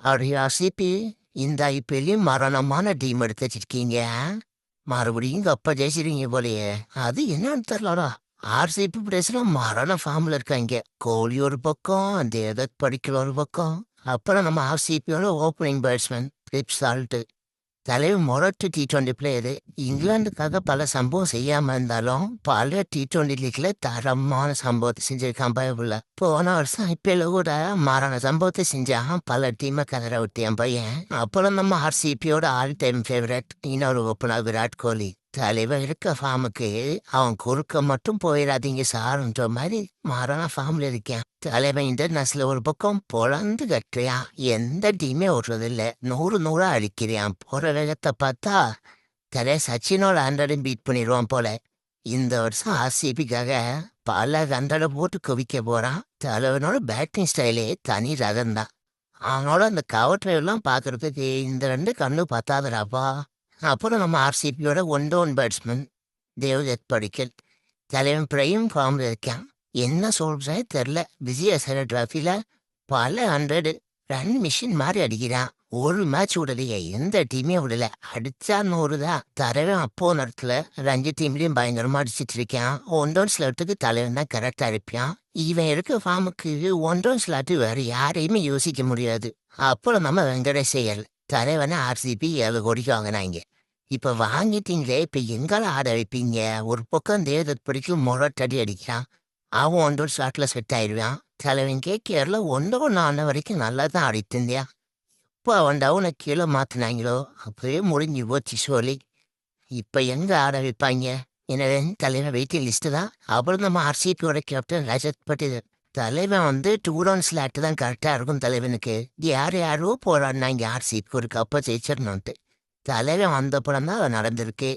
அடே சிபி, இந்த ஐபிஎல்லையும் மரணமான டீம் எடுத்து வச்சிருக்கீங்க. மறுபடியும் கப்ப ஜெயிச்சிருங்க போலயே. அது என்னன்னு தெரியலடா. ஆர்சிபி பிளேஸ்ல மரண ஃபார்ம்ல இருக்காங்க. கோலி ஒரு பக்கம், தேவதத் படிக்கல் ஒரு பக்கம். அப்புறம் நம்ம ஆர்சிபியோட ஓப்பனிங் பேட்ஸ்மேன் பிலிப் சால்ட். தலைவர் மொரட்டு T20 பிளேயரு. இங்கிலாந்துக்காக பல சம்பவம் செய்யாம இருந்தாலும் பல T20 லீக்ல தரமான சம்பவத்தை செஞ்சிருக்கான் பயபுள்ள. போன வருஷம் ஐபிஎல் கூட மரண சம்பவத்தை செஞ்சான், பல டீமை கதற விட்டியான் பையன். அப்புறம் நம்ம ஆர்சிபியோட ஆல் டைம் ஃபேவரட் இன்னொரு ஓப்பனர் விராட் கோலி. தலைவர் இருக்க ஃபார்முக்கு அவன் குறுக்க மட்டும் போயிடாதீங்க சார்ன்ற மாதிரி மரண ஃபார்ம்ல இருக்கேன். தலைவன் இன்டர்நேஷனல் ஒரு பக்கம் பொழந்து கட்டுறியான், எந்த டீமே ஓடுறதில்ல, 100 அடிக்கிறியான். போற வேகத்தை பார்த்தா சச்சினோட 100 பீட் பண்ணிடுவான் போல. இந்த வருஷம் ஆர்சிபிக்காக பல 100 போட்டு குவிக்க போறான். தலைவனோட பேட்டிங் ஸ்டைலே தனி ரகம்தான். அவனோட அந்த கவர் டிரைவ்லாம் பார்க்கறதுக்கு இந்த 2 கண்ணு பத்தாதடாப்பா. அப்புறம் நம்ம ஆர்சிபியோட ஒன் பேட்ஸ்மேன் தேவ்தத் படிக்கல். தலைவன் பிரைம் ஃபார்ம்ல இருக்கான். என்ன சொல்றே தெரில. விஜயசர டிராஃபில பல 100 ரன் மிஷின் மாதிரி அடிக்கிறான். ஒரு மேட்ச் விடலையே, எந்த டீமே விடல. அடிச்சா 100 தான். தலைவன் அப்போ நேரத்துல ரஞ்சி டீம்லயும் பயங்கரமா அடிச்சிட்டு இருக்கான். ஒன் ஸ்லாட்டுக்கு தலைவன் தான் கரெக்டா இருப்பான். இவன் இருக்க ஃபார்முக்கு ஒன் ஸ்லாட்டு வேற யாரையுமே யோசிக்க முடியாது. அப்புறம் நம்ம வெங்கடேஷ் தலைவனை ஆர்சிபி 7 கோடிக்கு வாங்கினாங்க. இப்ப வாங்கிட்டீங்களே, இப்ப எங்கால ஆட வைப்பீங்க? ஒரு பக்கம் தேவதத் படிக்கும் முரட்டடி அடிக்கிறான். அவன் ஒன்றொரு ஷாட்ல செட் ஆயிடுவான். தலைவன் கேகேஆர்ல 1-1 ஆன வரைக்கும் நல்லா தான் ஆடிட்டு இருந்தியா. இப்போ அவன் டவுனை கீழே மாத்தினாங்களோ அப்பவே முடிஞ்சு போச்சு சொல்லி. இப்ப எங்க ஆட வைப்பாங்க? எனவே தலைவன் வெயிட்டிங் லிஸ்ட் தான். அப்புறம் நம்ம ஆர்சிபியோட கேப்டன் ரஜத் பட்டேல். தலைவன் 2 ஸ்லாட்டு தான் கரெக்டா இருக்கும் தலைவனுக்கு. யாரோ போராடினாங்க ஆர்சிபிக்கு ஒரு கப்பை ஜெயிச்சிடணுன்ட்டு. தலைவன் வந்த படம் தான் நடந்திருக்கு.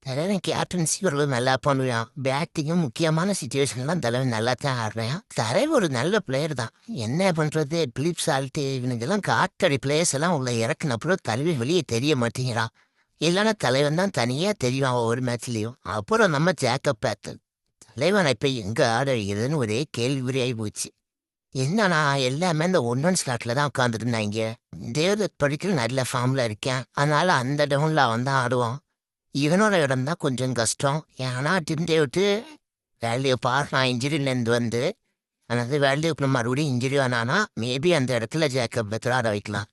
தலைவன் கேப்டன்சி ஒரு நல்லா பண்ணுவான். பேட்டிங்கும் முக்கியமான சுச்சுவேஷன்லாம் தலைவன் நல்லா தான் ஆடுறான். தலைவன் ஒரு நல்ல பிளேயர் தான். என்ன பண்றது, பிலிப் சால்ட்டு இவனுக்கெல்லாம் காட்டடி பிளேயர்ஸ் எல்லாம் உள்ள இறக்குனப்புறம் தலைவன் வெளியே தெரிய மாட்டேங்கிறான். இல்லைன்னா தலைவன் தான் தனியாக தெரியும் ஒவ்வொரு மேட்ச்லேயும். அப்புறம் நம்ம ஜேக்கப் பேத்தன். தலைவன் இப்போ எங்கே ஆட வைக்கிறதுன்னு ஒரே கேள்விக்குறியாகி போச்சு. என்னன்னா எல்லாமே இந்த ஒன் ஸ்லாட்ல தான் உட்காந்துருந்தாங்க. தேவதத் படிக்கல் நல்ல ஃபார்ம்ல இருக்கேன், அதனால அந்த டவுன்ல அவன் தான் ஆடுவான். இவனோட இடம் தான் கொஞ்சம் கஷ்டம். ஏன்னா டிம் டேவிட்டு வேல்யூ நான் இன்ஜுரியிலேருந்து வந்து அதாவது வேல்யூக்கு மறுபடியும் இன்ஜுரி ஆனானா மேபி அந்த இடத்துல ஜேக்கப் பெத்தர் ஆட வைக்கலாம்.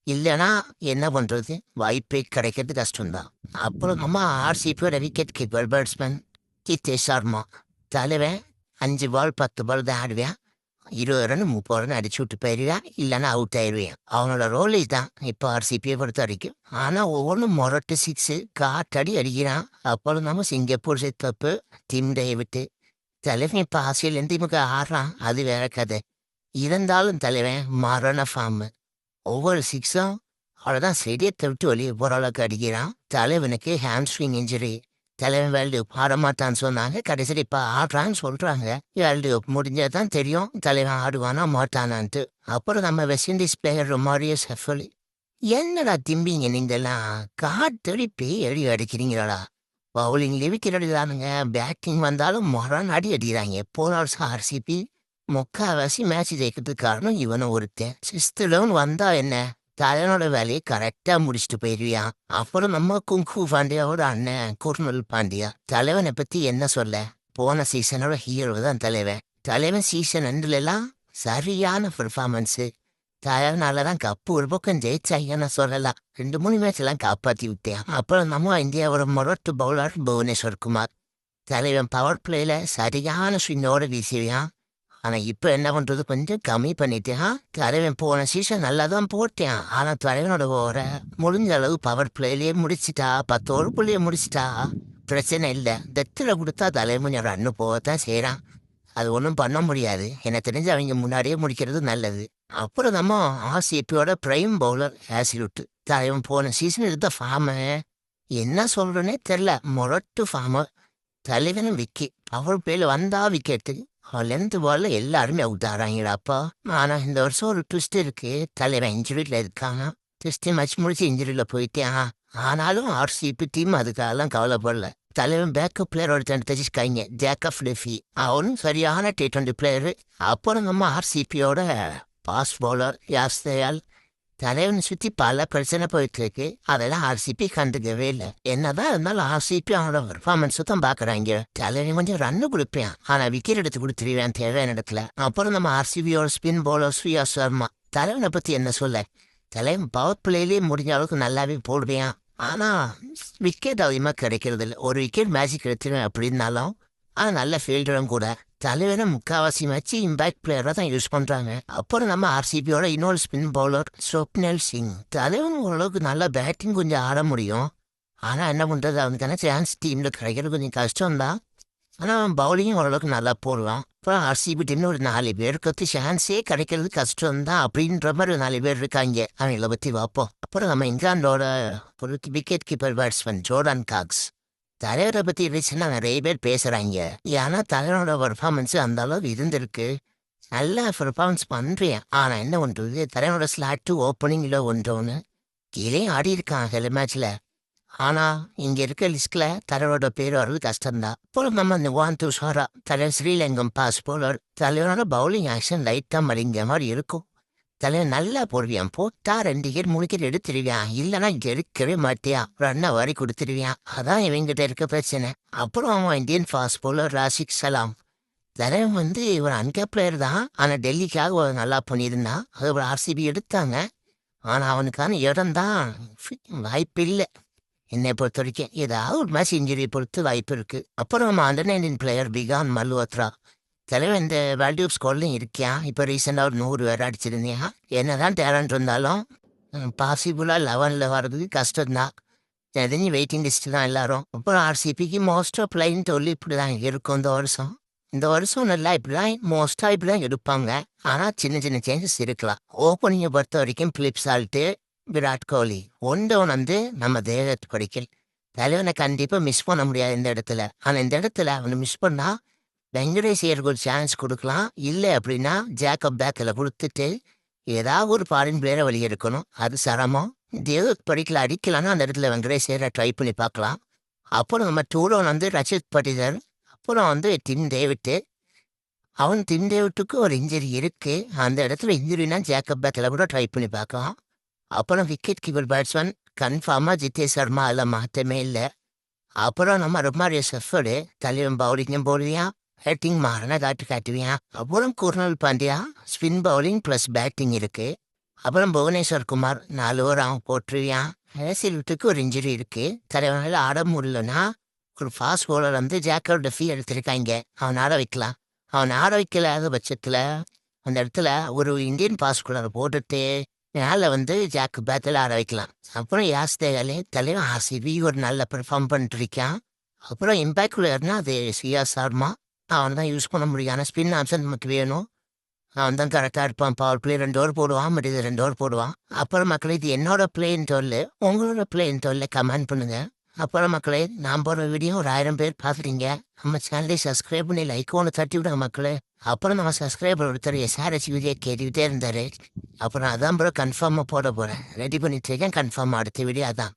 இல்லைன்னா என்ன பண்ணுறது, வாய்ப்பே கிடைக்கிறது கஷ்டம்தான். அப்புறம் நம்ம ஆர்சிபியோட wicket keeper batsman Gitesh Sharma. தலைவன் 5 பால் 10 பால் தான் ஆடுவேன். 20 ரன் 30 ரன் அடிச்சு விட்டு போயிடுவேன், இல்லைன்னா அவுட் ஆயிடுவேன். அவனோட ரோல் இதுதான் இப்போ ஆர்சிபியை பொறுத்த வரைக்கும். ஆனால் ஒவ்வொன்றும் மொரட்டு 6 காட்டடி அடிக்கிறான். அப்புறம் நம்ம சிங்கப்பூர் செத்தப்பு டீம் டேவிட்டு. தலைவன் இப்போ ஆஸ்திரேலியன் டீமுக்கு ஆடுறான், அது வேற கதை. இருந்தாலும் தலைவன் மரண ஃபார்மு. ஒவ்வொரு 6ம் அவ்வளோதான் ஸ்டேடியத்தை விட்டு வெளியே போகிற அளவுக்கு அடிக்கிறான். தலைவனுக்கு ஹாம்ஸ்ட்ரிங் இன்ஜுரி. தலைவன் வேர்ல்டு கப் ஆடமாட்டான்னு சொன்னாங்க, கடைசியில் இப்போ ஆடுறான்னு சொல்கிறாங்க. வேர்ல்டு கப் முடிஞ்சதான் தெரியும் தலைவன் ஆடுவானா மாட்டானான்ட்டு. அப்புறம் நம்ம வெஸ்ட் இண்டீஸ் பிளேயர் ரொமாரியோ செஃபலி. என்னடா திம்பிங்க நீங்கெல்லாம், காட்டடி பேய் அடிக்கிறீங்களா? பவுலிங்லேயே விக்கெட் தானுங்க, பேட்டிங் வந்தாலும் மொரான் அடிக்கிறாங்க. போன வருஷம் ஆர்சிபி முக்கால்வாசி மேட்ச் ஜெயிக்கிறதுக்கு காரணம் இவனும் ஒருத்தன். 6th லெவன் வந்தா என்ன, தலைவனோட வேலையை கரெக்டாக முடிச்சுட்டு போயிடுவியான். அப்புறம் நம்ம குங்கு பாண்டியாவோட அண்ணன் குர்னல் பாண்டியா. தலைவனை பற்றி என்ன சொல்ல, போன சீசனோட ஹீரோ தான் தலைவன். தலைவன் சீசன் 2லலாம் சரியான பெர்ஃபார்மன்ஸு. தலைவனால தான் கப்பு ஒரு பக்கம் ஜெயிச்சாங்கன்னு சொல்லலாம். 2-3 மேட்ச்லாம் காப்பாற்றி விட்டேன். அப்புறம் நம்ம இந்தியாவோட மொரட்டு பவுலர் புவனேஸ்வர் குமார். தலைவன் பவர் பிளேல சரியான ஸ்விங்கோட வீசுவியான். ஆனால் இப்போ என்ன பண்ணுறது, கொஞ்சம் கம்மி பண்ணிட்டேன். தலைவன் போன சீசன் நல்லா தான் போட்டேன். ஆனால் தலைவனோட ஓர முடிஞ்ச அளவு பவர் பிளேலேயே முடிச்சிட்டா, 10 ஓவருக்குள்ளேயே முடிச்சிட்டா பிரச்சனை இல்லை. டெத்தில் கொடுத்தா தலைவன் ரன்னு போகத்தான் செய்கிறான். அது ஒன்றும் பண்ண முடியாது. எனக்கு தெரிஞ்சு அவங்க முன்னாடியே முடிக்கிறது நல்லது. அப்புறம் நம்ம ஆர்சிபியோட பிரைம் பவுலர் ஆசிலுட்டு. தலைவன் போன சீசன் எடுத்த ஃபார்மு என்ன சொல்கிறேன்னே தெரில, மொரட்டு ஃபார்மு. தலைவனும் விக்கி பவர் பிளேயில் வந்தா விக்கெட்டு, லென்த் பால்ல எல்லாருமே அவுட் ஆகிறாங்களாப்பா. ஆனால் இந்த வருஷம் ஒரு ட்விஸ்ட் இருக்கு, தலைவன் இன்ஜுரியில் இருக்காங்க. டெஸ்ட் மேட்ச் முடிச்சு இன்ஜுரியில் போயிட்டேன். ஆனாலும் ஆர்சிபி டீம் அதுக்காகலாம் கவலைப்படல. தலைவன் பேக்கப் பிளேயர் ஒருத்தன் தெரிஞ்சுக்காங்க, ஜேக்கப் டெஃபி. அவனும் சரியான T20 பிளேயரு. அப்புறம் நம்ம ஆர்சிபியோட பாஸ் பவுலர் யாஸ் தயால். தலைவனை சுற்றி பல பிரச்சனை போயிட்டு இருக்கு. அதெல்லாம் ஆர்சிபி கண்டுக்கவே இல்லை. என்னதான் இருந்தாலும் ஆர்சிபி அவனோட பர்ஃபார்மன்ஸ் தான் பார்க்குறாங்க. தலைவன் கொஞ்சம் ரன்னு கொடுப்பேன், ஆனால் விக்கெட் எடுத்து கொடுத்துருவேன் தேவையான இடத்துல. அப்புறம் நம்ம ஆர்சிபியோட ஸ்பின் பவுலர் ஸ்ரீயா சர்மா. தலைவனை பற்றி என்ன சொல்ல, தலைவன் பவர் பிளேலேயே முடிஞ்ச அளவுக்கு நல்லாவே போடுவேன். ஆனால் விக்கெட் அதிகமாக கிடைக்கிறது இல்லை. ஒரு விக்கெட் மேட்சுக்கு எடுத்துருவேன் அப்படின்னாலும் அது நல்ல ஃபீல்டரும் கூட. தலைவனை முக்கால்வாசி மேட்ச் இம்பேக்ட் பிளேயராக தான் யூஸ் பண்ணுறாங்க. அப்புறம் நம்ம ஆர்சிபியோட இன்னொரு ஸ்பின் பவுலர் ஸ்வப்னல் சிங். தலைவன் ஓரளவுக்கு நல்லா பேட்டிங் கொஞ்சம் ஆட முடியும். ஆனால் என்ன பண்ணுறது, அவனுக்கான சான்ஸ் டீமில் கிடைக்கிறது கொஞ்சம் கஷ்டம்தான். ஆனால் அவன் பவுலிங்கும் ஓரளவுக்கு நல்லா போடுவான். அப்புறம் ஆர்சிபி டீமில் ஒரு 4 பேருக்கு சான்ஸே கிடைக்கிறது கஷ்டம்தான் அப்படின்ற மாதிரி ஒரு 4 பேர் இருக்காங்க. அவங்கள பற்றி பார்ப்போம். அப்புறம் நம்ம இங்கிலாண்டோட ஒரு wicket keeper batsman Jordan Cox. தலைவரை பற்றி இருந்துச்சுன்னா நிறைய பேர் பேசுகிறாங்க. ஏன்னா தலைவனோட பர்ஃபார்மன்ஸ் அந்த அளவு இருந்திருக்கு. நல்லா பர்ஃபார்மன்ஸ் பண்ணுறேன். ஆனால் என்ன பண்ணுறது, தலைவனோட ஸ்லாட்டு ஓப்பனிங்கில் ஒன்று கீழே ஆடி இருக்கான் சில மேட்ச்சில். ஆனால் இங்கே இருக்க லிஸ்ட்டில் தலைவரோட பேர் வர்றது கஷ்டம்தான். அப்புறம் நம்ம நிவான் துஷாரா, தலைவர் ஸ்ரீலங்கம் பாஸ் போலர். தலைவனோட பவுலிங் ஆக்ஷன் லைட்டாக மடிங்க மாதிரி இருக்கும். தலைவன் நல்லா போடுவியான். போட்டா 2 விக்கெட் 3 விக்கெட் எடுத்துருவியான். இல்லைன்னா எடுக்கவே மாட்டியான். ரன்னை வாரி கொடுத்துருவியான். அதான் இவங்கிட்ட இருக்க பிரச்சனை. அப்புறம் அவன் இந்தியன் ஃபாஸ்ட் போலர் ராஷிக் சலாம். தலைவன் ஒரு அன்கேப் பிளேயர் தான். ஆனால் டெல்லிக்காக நல்லா பண்ணியிருந்தான். அது ஒரு ஆர்சிபி எடுத்தாங்க. ஆனால் அவனுக்கான இடம் தான் வாய்ப்பு இல்லை. என்னை பொறுத்த வரைக்கும் ஏதாவது ஒரு மேட்ச் இன்ஜுரி பொறுத்து வாய்ப்பு இருக்குது. அப்புறம் நம்ம அண்டர் 19 பிளேயர் பிகான் மல்ஹோத்ரா. தலைவன் இந்த வேர்ல்டு கப் ஸ்கோர்லையும் இருக்கியான். இப்போ ரீசெண்டாக ஒரு 100 பேர் அடிச்சிருந்தியான். என்னதான் டேலண்ட் இருந்தாலும் பாசிபிளாக 11ல் வர்றதுக்கு கஷ்டம்தான். தெரிஞ்சு வெயிட்டிங் லிஸ்ட்டு தான் எல்லாரும். அப்புறம் ஆர்சிபிக்கு மோஸ்ட் ஆஃப் லைன் சொல்லி இப்படி தான் இருக்கும் இந்த வருஷம் நல்லா இப்படி தான் மோஸ்ட்டாக இப்படி தான் எடுப்பாங்க. ஆனால் சின்ன சின்ன சேஞ்சஸ் இருக்கலாம். ஓப்பனிங்கை பொறுத்த வரைக்கும் பிலிப் சால்ட்டு, விராட் கோலி ஒன்று நம்ம தேவத் படிக்கல். தலைவனை கண்டிப்பாக மிஸ் பண்ண முடியாது இந்த இடத்துல. ஆனால் இந்த இடத்துல அவனை மிஸ் பண்ணால் வெங்கடேஷ் ஐயருக்கு ஒரு சான்ஸ் கொடுக்கலாம். இல்லை அப்படின்னா ஜேக்கப் பேக்கில் கொடுத்துட்டு ஏதாவது ஒரு ஃபாரின் பிளேயரை வெளியே எடுக்கணும். அது சிரமம். தேவத் படிக்கல அடிக்கலான்னா அந்த இடத்துல வெங்கடேஷ் ஐயரை ட்ரை பண்ணி பார்க்கலாம். அப்புறம் நம்ம டூரோன் ரச்சித் பட்டிதர். அப்புறம் டிம் டேவிட்டு. டிம் டேவிட்டுக்கு ஒரு இன்ஜுரி இருக்குது. அந்த இடத்துல இன்ஜுரினா ஜேக்கப் பேக்கில் கூட ட்ரை பண்ணி பார்க்கலாம். அப்புறம் விக்கெட் கீப்பர் பேட்ஸ்மேன் கன்ஃபார்மாக ஜித்தேஷ் சர்மா அதில் மாற்றமே இல்லை. அப்புறம் நம்ம ரொமாரியோ செஃபர்டு. தலைவன் பவுலிங்கும் போடுவியான், பேட்டிங் மாறினா காட்டுவியான். அப்புறம் Krunal Pandya spin bowling plus batting இருக்குது. அப்புறம் புவனேஸ்வர் குமார் 4 ஓவர் அவன் போட்டுருவியான். ஹேசில்வுட்டுக்கு ஒரு இன்ஜுரி இருக்குது. தலைவனால் ஆட முடியலன்னா ஒரு ஃபாஸ்ட் பவுலர் ஜேக்கப் டெஃபி எடுத்திருக்காங்க. அவன் ஆட வைக்கலாம். அவன் ஆட வைக்கலாத பட்சத்தில் அந்த இடத்துல ஒரு இந்தியன் ஃபாஸ்ட் பவுலரை போட்டுட்டு மேலே ஜாக்கு பேத்தில் ஆட வைக்கலாம். அப்புறம் யாஸ்தேகாலே தலைவன் ஆர்சிபி ஒரு நல்ல பெர்ஃபார்ம் பண்ணிட்டுருக்கான். அப்புறம் இம்பேக்ட் பிளேயர்னா அது ஸ்ரீயா சர்மா. அவன் தான் யூஸ் பண்ண முடியும். ஆனால் ஸ்பின் ஆப்ஷன் நமக்கு வேணும். அவன் தான் கரெக்டாக இருப்பான். பவர் பிளே 2 ஓவர் போடுவான், மறுபடியும் 2 ஓவர் போடுவான். அப்புறம் மக்களே, இது என்னோட பிளேன்னு சொல்லு, உங்களோட பிளேன்னு சொல்லு கமெண்ட் பண்ணுங்க. அப்புறம் மக்களே, நான் போடுற வீடியோ ஒரு 1000 பேர் பார்க்குறீங்க. நம்ம சேனலை சப்ஸ்கிரைப் பண்ணி லைக் ஒன்று தட்டி விடுங்க மக்களே. அப்புறம் நம்ம சப்ஸ்கிரைபர் ஒருத்தர் எஸ்ஆர்எஸ் வீடியோ கேட்டுக்கிட்டே இருந்தார். அப்புறம் அதான் ப்ரோ கன்ஃபார்மாக போட போகிறேன். ரெடி பண்ணிட்டு இருக்கேன். கன்ஃபார்மாக அடுத்த வீடியோ அதான்.